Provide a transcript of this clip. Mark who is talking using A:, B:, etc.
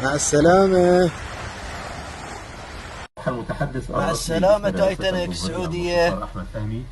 A: مع السلامة.
B: المتحدث
A: مع
B: الرسمي
A: السلامة
B: باسم رئاسة
A: تايتانيك
B: الجمهورية
A: السعودية.
B: المستشار أحمد فهمي.